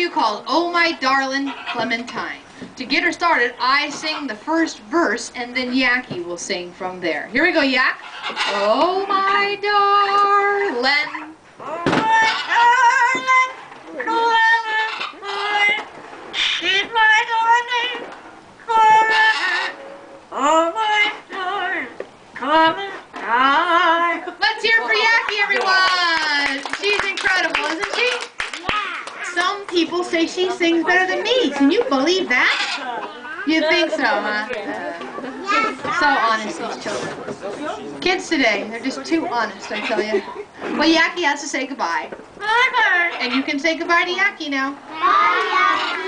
you called Oh My Darling Clementine. To get her started, I sing the first verse and then Yaki will sing from there. Here we go, Yak. Oh my darling. Oh my darling, Clementine, she's my darling Clementine. Oh my darling Clementine. Let's hear it for Yaki, everyone. She's incredible, isn't she? Some people say she sings better than me. Can you believe that? You think so, huh? So honest, these children. Kids today, they're just too honest, I tell you. Well, Yaki has to say goodbye. Bye-bye. And you can say goodbye to Yaki now. Bye, Yaki.